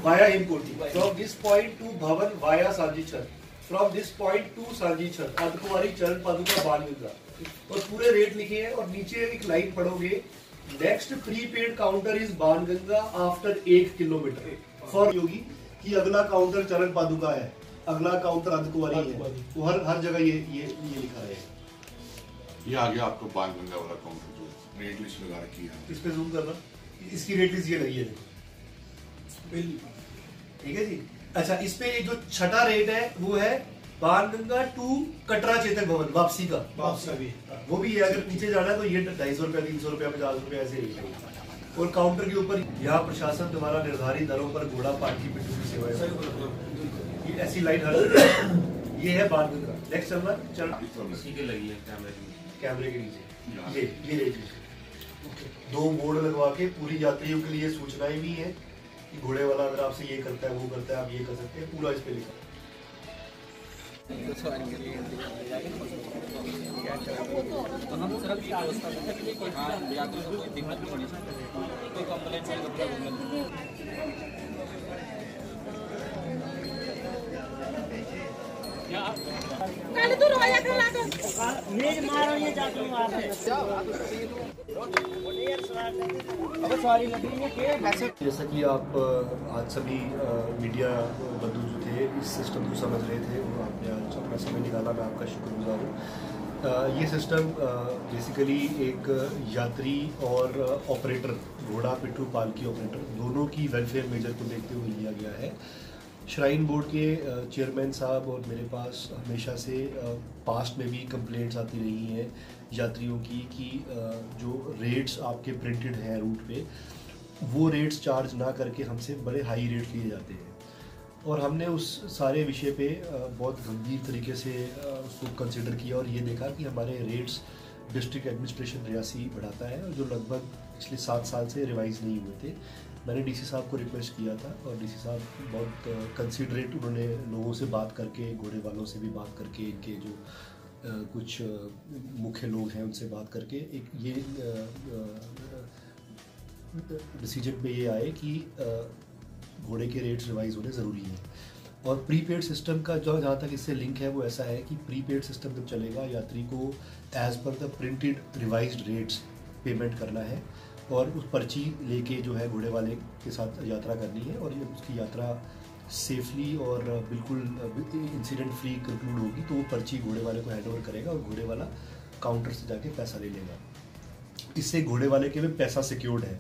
Via Himkoti, from this point two भवन via Sanchi छत, from this point two Sanchi छत, अर्धकुंवारी चरण पादुका बाणगंगा, और पूरे रेट लिखे हैं। और नीचे एक लाइन पढ़ोगे, next prepaid counter is Banganga after 1 kilometre for योगी, कि अगला काउंटर चरण पादुका है, अगला काउंटर अर्धकुंवारी है। तो हर जगह ये लिखा है। ये आ गया आपको बाणगंगा वाला काउंटर जो रेट लिस्ट लगा रखी है। इस पे जूम करना, इसकी रेट लिस्ट ये लगी है, ठीक है जी। अच्छा, इस पे जो छठा रेट है वो है बाणगंगा टू कटरा चेतक भवन, वापसी का भी वो भी है। अगर नीचे जाना है तो ये 250 रुपया, 300 रुपया, 50 रुपया ऐसे रेट है। और काउंटर के ऊपर यहाँ प्रशासन तुम्हारा निर्धारित दरों पर घोड़ा पालकी पिट्ठू की सेवा, ये ऐसी लाइन हर ये है बाणगंगा। नेक्स्ट चलना, चल इसी के लगी है कैमरे के नीचे ये रेट। 2 बोर्ड लगवा के पूरी यात्रियों के लिए सूचनाएं भी है कि घोड़े वाला अगर आपसे ये करता है, वो करता है, आप ये कर सकते हैं, पूरा इस पे लिखा। तो हम सड़क की व्यवस्था करते हैं कि कोई यात्री को कोई दिक्कत नहीं होनी चाहिए, कोई कंप्लेंट कल तो रोया खा ला मेज मारो ये जाके मार अब सॉरी लगी ये के। जैसा कि आप आज सभी मीडिया बंधु जो थे इस सिस्टम को समझ रहे थे, वो आपने आज अपना समय निकाला, मैं आपका शुक्रगुजार हूँ। ये सिस्टम बेसिकली एक यात्री और ऑपरेटर, घोड़ा पिट्ठू पालकी ऑपरेटर, दोनों की वेलफेयर मेजर को देखते हुए लिया गया है। श्राइन बोर्ड के चेयरमैन साहब और मेरे पास हमेशा से पास्ट में भी कंप्लेंट्स आती रही हैं यात्रियों की कि जो रेट्स आपके प्रिंटेड हैं रूट पे, वो रेट्स चार्ज ना करके हमसे बड़े हाई रेट लिए जाते हैं। और हमने उस सारे विषय पे बहुत गंभीर तरीके से उसको कंसिडर किया और ये देखा कि हमारे रेट्स डिस्ट्रिक्ट एडमिनिस्ट्रेशन रियासी बढ़ाता है, जो लगभग पिछले 7 साल से रिवाइज़ नहीं हुए थे। मैंने डीसी साहब को रिक्वेस्ट किया था और डीसी साहब बहुत कंसिडरेट, उन्होंने लोगों से बात करके, घोड़े वालों से भी बात करके, इनके जो कुछ मुख्य लोग हैं उनसे बात करके एक ये डिसीजन पे ये आए कि घोड़े के रेट्स रिवाइज होने ज़रूरी हैं। और प्रीपेड सिस्टम का जो जहाँ तक इससे लिंक है वो ऐसा है कि प्रीपेड सिस्टम जब चलेगा, यात्री को as per the printed revised rates payment करना है और उस पर्ची लेके जो है घोड़े वाले के साथ यात्रा करनी है। और जब उसकी यात्रा सेफली और बिल्कुल इंसिडेंट फ्री कंक्लूड होगी तो वो पर्ची घोड़े वाले को हैंड ओवर करेगा और घोड़े वाला काउंटर से जाके पैसा ले लेगा। इससे घोड़े वाले के में पैसा सिक्योर्ड है।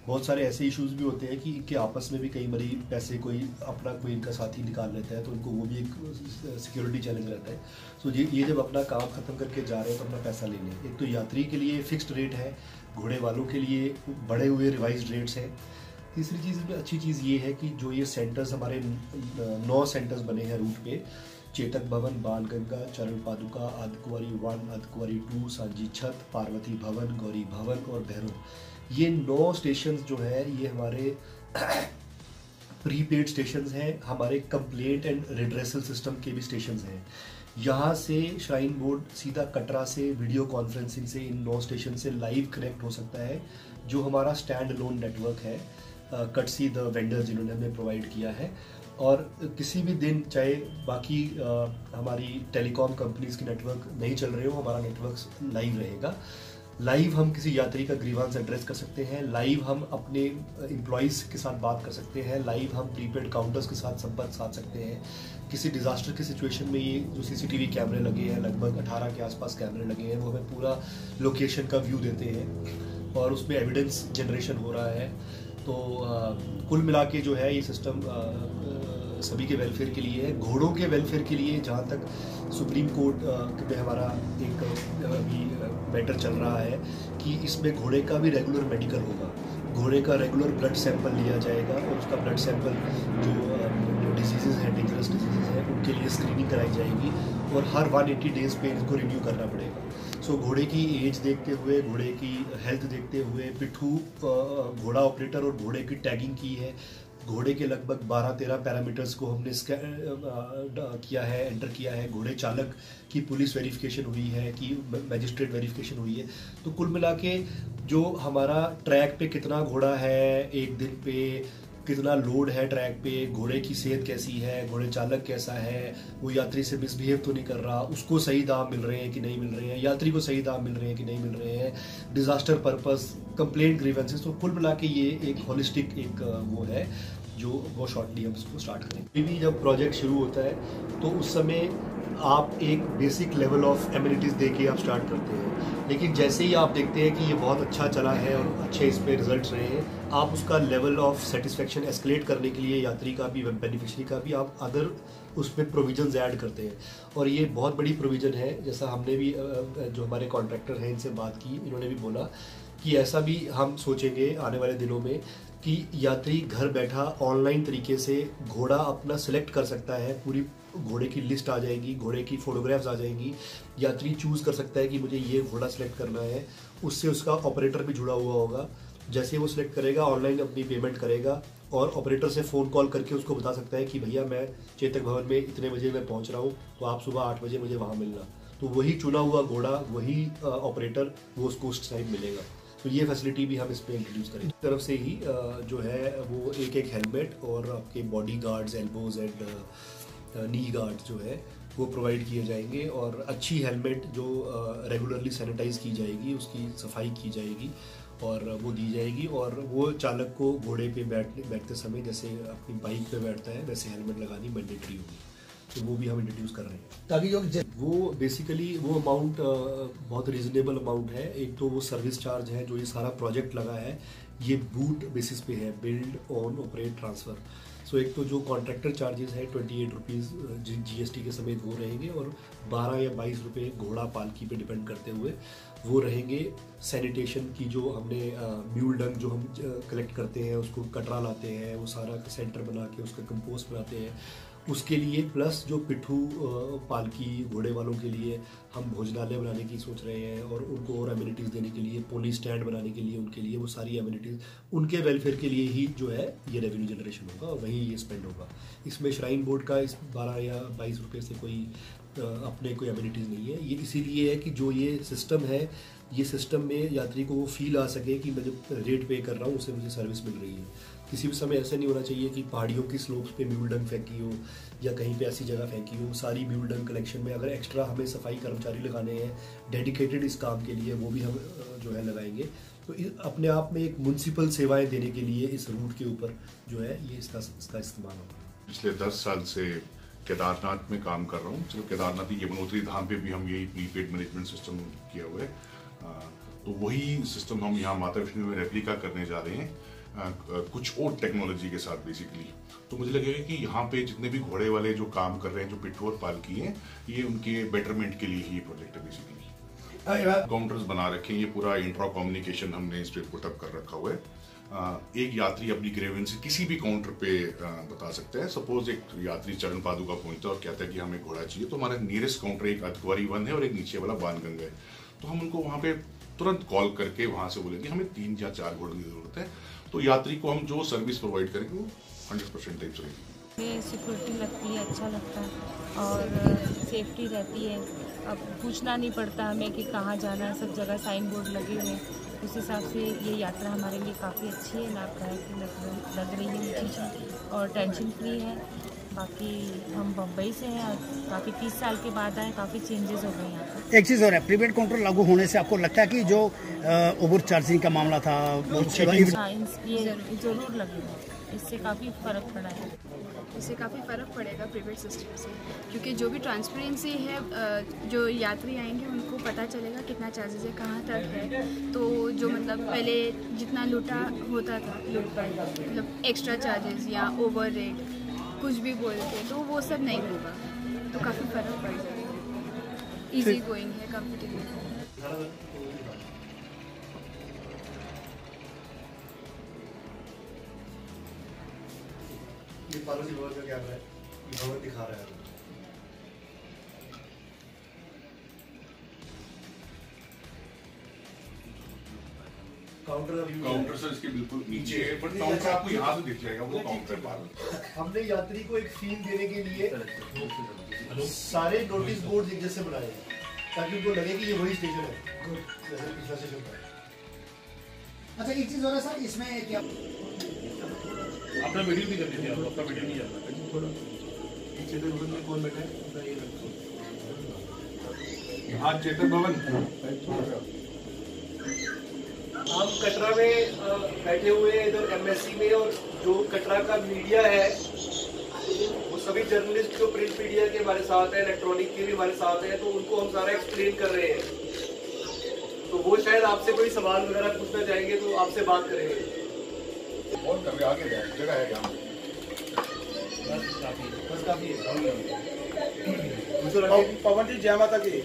बहुत सारे ऐसे इश्यूज भी होते हैं कि इनके आपस में भी कई बारी पैसे कोई इनका साथी निकाल लेता है, तो इनको वो भी एक सिक्योरिटी चैलेंज रहता है। सो ये जब अपना काम ख़त्म करके जा रहे हैं तो अपना पैसा ले लें। एक तो यात्री के लिए फिक्स्ड रेट है, घोड़े वालों के लिए बढ़े हुए रिवाइज्ड रेट्स हैं। तीसरी चीज़ में अच्छी चीज़ ये है कि जो ये सेंटर्स हमारे 9 सेंटर्स बने हैं रूट पे, चेतक भवन, बाणगंगा, चरण पादुका, अर्धकुंवारी 1, अर्धकुंवारी 2, सांची छत, पार्वती भवन, गौरी भवन और भैरव, ये 9 स्टेशन जो है ये हमारे प्रीपेड स्टेशन हैं। हमारे कंप्लेंट एंड रिड्रेसल सिस्टम के भी स्टेशन हैं। यहाँ से श्राइन बोर्ड सीधा कटरा से वीडियो कॉन्फ्रेंसिंग से इन 9 स्टेशन से लाइव कनेक्ट हो सकता है, जो हमारा स्टैंड अलोन नेटवर्क है, कटसी द वेंडर जिन्होंने हमें प्रोवाइड किया है। और किसी भी दिन चाहे बाकी हमारी टेलीकॉम कंपनीज के नेटवर्क नहीं चल रहे हो, हमारा नेटवर्क लाइव रहेगा। लाइव हम किसी यात्री का ग्रीवांस एड्रेस कर सकते हैं, लाइव हम अपने एम्प्लॉइज़ के साथ बात कर सकते हैं, लाइव हम प्रीपेड काउंटर्स के साथ संपर्क साध सकते हैं। किसी डिज़ास्टर की सिचुएशन में ये जो सीसीटीवी कैमरे लगे हैं, लगभग 18 के आसपास कैमरे लगे हैं, वो हमें पूरा लोकेशन का व्यू देते हैं और उसमें एविडेंस जनरेशन हो रहा है। तो कुल मिला के जो है ये सिस्टम सभी के वेलफेयर के लिए है। घोड़ों के वेलफेयर के लिए जहाँ तक सुप्रीम कोर्ट में हमारा एक अभी मैटर चल रहा है कि इसमें घोड़े का भी रेगुलर मेडिकल होगा, घोड़े का रेगुलर ब्लड सैंपल लिया जाएगा और उसका ब्लड सैंपल जो डिजीज़ हैं, डेंजरस डिजीज़ हैं, उनके लिए स्क्रीनिंग कराई जाएगी और हर 180 डेज़ पे इनको रिन्यू करना पड़ेगा। सो घोड़े की एज देखते हुए, घोड़े की हेल्थ देखते हुए, पिट्ठू घोड़ा ऑपरेटर और घोड़े की टैगिंग की है। घोड़े के लगभग 12-13 पैरामीटर्स को हमने किया है, एंटर किया है। घोड़े चालक की पुलिस वेरिफिकेशन हुई है, कि मैजिस्ट्रेट वेरिफिकेशन हुई है। तो कुल मिला के जो हमारा ट्रैक पे कितना घोड़ा है एक दिन पे, कितना लोड है ट्रैक पे, घोड़े की सेहत कैसी है, घोड़े चालक कैसा है, वो यात्री से मिसबिहेव तो नहीं कर रहा, उसको सही दाम मिल रहे हैं कि नहीं मिल रहे हैं, यात्री को सही दाम मिल रहे हैं कि नहीं मिल रहे हैं, डिजास्टर पर्पस, कंप्लेंट, ग्रीवेंसेस। तो कुल मिला के ये एक होलिस्टिक एक वो है जो वो शॉर्टली हम इसको स्टार्ट करेंगे। अभी जब प्रोजेक्ट शुरू होता है तो उस समय आप एक बेसिक लेवल ऑफ एमिनिटीज़ दे के आप स्टार्ट करते हैं, लेकिन जैसे ही आप देखते हैं कि ये बहुत अच्छा चला है और अच्छे इस पर रिजल्ट्स रहे हैं, आप उसका लेवल ऑफ सेटिस्फेक्शन एस्केलेट करने के लिए यात्री का भी, बेनिफिशियरी का भी, आप अदर उसमें प्रोविजंस ऐड करते हैं। और ये बहुत बड़ी प्रोविज़न है, जैसा हमने भी जो हमारे कॉन्ट्रैक्टर हैं इनसे बात की, इन्होंने भी बोला कि ऐसा भी हम सोचेंगे आने वाले दिनों में कि यात्री घर बैठा ऑनलाइन तरीके से घोड़ा अपना सिलेक्ट कर सकता है, पूरी घोड़े की लिस्ट आ जाएगी, घोड़े की फोटोग्राफ्स आ जाएंगी, यात्री चूज़ कर सकता है कि मुझे ये घोड़ा सिलेक्ट करना है, उससे उसका ऑपरेटर भी जुड़ा हुआ होगा। जैसे वो सिलेक्ट करेगा ऑनलाइन अपनी पेमेंट करेगा और ऑपरेटर से फ़ोन कॉल करके उसको बता सकता है कि भैया मैं चेतक भवन में इतने बजे मैं पहुंच रहा हूँ, तो आप सुबह 8 बजे मुझे वहाँ मिलना। तो वही चुना हुआ घोड़ा, वही ऑपरेटर, वो उसको उस टाइम मिलेगा। तो ये फैसिलिटी भी हम इस पर इंट्रोड्यूस करें। तरफ से ही जो है वो एक हेलमेट और आपके body guards, elbows and knee guard जो है वो प्रोवाइड किए जाएंगे, और अच्छी हेलमेट जो रेगुलरली सैनिटाइज की जाएगी, उसकी सफाई की जाएगी और वो दी जाएगी। और वो चालक को घोड़े पे बैठते समय जैसे अपनी बाइक पे बैठता है वैसे हेलमेट लगानी मैंडेटरी होगी। तो वो भी हम इंट्रोड्यूस कर रहे हैं ताकि जो वो बेसिकली वो अमाउंट बहुत रीजनेबल अमाउंट है। एक तो वो सर्विस चार्ज है, जो ये सारा प्रोजेक्ट लगा है ये बूट बेसिस पे है, बिल्ड ऑन ऑपरेट ट्रांसफ़र। सो एक तो जो कॉन्ट्रैक्टर चार्जेस है 28 रुपीज़ GST के समेत वो रहेंगे, और 12 या 22 रुपये घोड़ा पालकी पे डिपेंड करते हुए वो रहेंगे। सैनिटेशन की जो हमने म्यूल डंग जो हम कलेक्ट करते हैं, उसको कटरा लाते हैं, वो सारा सेंटर बना के उसका कंपोस्ट बनाते हैं, उसके लिए प्लस जो पिट्ठू पालकी घोड़े वालों के लिए हम भोजनालय बनाने की सोच रहे हैं, और उनको और एमिनिटीज़ देने के लिए, पुलिस स्टैंड बनाने के लिए, उनके लिए वो सारी एमिनिटीज़, उनके वेलफेयर के लिए ही जो है ये रेवेन्यू जनरेशन होगा और वहीं ये स्पेंड होगा। इसमें श्राइन बोर्ड का इस 12 या 22 रुपये से कोई अपने कोई एमिनिटीज़ नहीं है। ये इसीलिए है कि जो ये सिस्टम है, ये सिस्टम में यात्री को वो फील आ सके कि मैं जो रेट पे कर रहा हूँ उससे मुझे सर्विस मिल रही है। किसी भी समय ऐसा नहीं होना चाहिए कि पहाड़ियों की स्लोप्स पे म्यूल डंग फेंकी हो या कहीं पे ऐसी जगह फेंकी हो। सारी म्यूल डंग कलेक्शन में अगर एक्स्ट्रा हमें सफाई कर्मचारी लगाने हैं डेडिकेटेड इस काम के लिए, वो भी हम जो है लगाएंगे। तो अपने आप में एक म्युनिसिपल सेवाएं देने के लिए इस रूट के ऊपर जो है ये इसका इस्तेमाल होगा। पिछले 10 साल से केदारनाथ में काम कर रहा हूँ। सिर्फ केदारनाथ ही, यमुनोत्री धाम पे भी हम यही प्रीपेड मैनेजमेंट सिस्टम किया हुआ है। तो वही सिस्टम हम यहाँ माता वैष्णो में रेप्लिका करने जा रहे हैं, कुछ और टेक्नोलॉजी के साथ बेसिकली। तो मुझे लगेगा कि यहाँ पे जितने भी घोड़े वाले जो काम कर रहे हैं, जो पिट्ठू और पालकी हैं, ये उनके बेटरमेंट के लिए ही प्रोजेक्ट है बेसिकली। काउंटर्स बना रखे हैं, ये पूरा इंट्रा कम्युनिकेशन हमने इस पे पुटअप कर रखा हुआ है। एक यात्री अपनी ग्रीवेंस किसी भी काउंटर पे बता सकते हैं। सपोज एक यात्री चरण पादुका पहुंचता है और कहता है कि हमें घोड़ा चाहिए, तो हमारा नियरेस्ट काउंटर एक अर्धकुंवारी 1 है और एक नीचे वाला बाणगंगा है। तो हम उनको वहाँ पे तुरंत कॉल करके वहाँ से बोलेंगे हमें 3 या 4 घोड़ों की जरूरत है, तो यात्री को हम जो सर्विस प्रोवाइड करेंगे वो 100% टाइम चलेगी। में सिक्योरिटी लगती है, अच्छा लगता है और सेफ्टी रहती है। अब पूछना नहीं पड़ता हमें कि कहाँ जाना है, सब जगह साइन बोर्ड लगे हुए हैं। उस हिसाब से ये यात्रा हमारे लिए काफ़ी अच्छी है, लाभदायक लग रही है ये चीज़, और टेंशन फ्री है। बाकी हम बम्बई से हैं और काफ़ी 30 साल के बाद आए, काफ़ी चेंजेस हो गए यहाँ पर। एक चीज़ और है, प्रीपेड काउंटर लागू होने से आपको लगता है कि जो ओवर चार्जिंग का मामला था वो ये ज़रूर लगेगा, इससे काफ़ी फ़र्क पड़ा है। इससे काफ़ी फ़र्क पड़ेगा प्रीपेड सिस्टम से, क्योंकि जो भी ट्रांसपेरेंसी है, जो यात्री आएंगे उनको पता चलेगा कितना चार्जेस है, कहाँ तक है। तो जो मतलब पहले जितना लूटा होता था, मतलब एक्स्ट्रा चार्जेस या ओवर रेट कुछ भी बोलते, तो वो सब नहीं होगा। तो काफ़ी फ़र्क पड़ जाएगा, ईजी गोइंग है, कंफर्टेबल। ये पार्वती भवन का कैमरा है, ये भवन दिखा रहा है। काउंटर सर इसके बिल्कुल नीचे है, बट काउंटर आपको यहाँ से दिख जाएगा, वो काउंटर पार। हमने यात्री को एक फील देने के लिए सारे नोटिस बोर्ड एक जैसे बनाए हैं ताकि उनको लगे कि ये वही स्टेशन है जैसे पिछला स्टेशन था। अच्छा, एक चीज़ और है सर, इसमें क्या अपना वीडियो भी कर दीजिए, आप अपना वीडियो नहीं जाता थोड़ा चेतन भवन में कौन बैठा है? आज चेतन भवन हम कटरा में बैठे हुए हैं इधर एमएससी में, और जो कटरा का मीडिया है वो सभी जर्नलिस्ट जो प्रिंट मीडिया के हमारे साथ है, इलेक्ट्रॉनिक के भी हमारे साथ है, तो उनको हम सारा एक्सप्लेन कर रहे हैं। तो वो शायद आपसे कोई सवाल वगैरह पूछना चाहेंगे तो आपसे बात करेंगे। और कभी आगे जाए जगह है यहाँ बस काफी है। पवन जी जय माता की।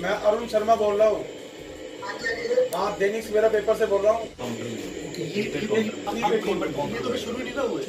मैं अरुण शर्मा बोल रहा हूँ। हाँ, दैनिक सवेरा पेपर से बोल रहा हूँ। ये तो शुरू नहीं ना हुआ।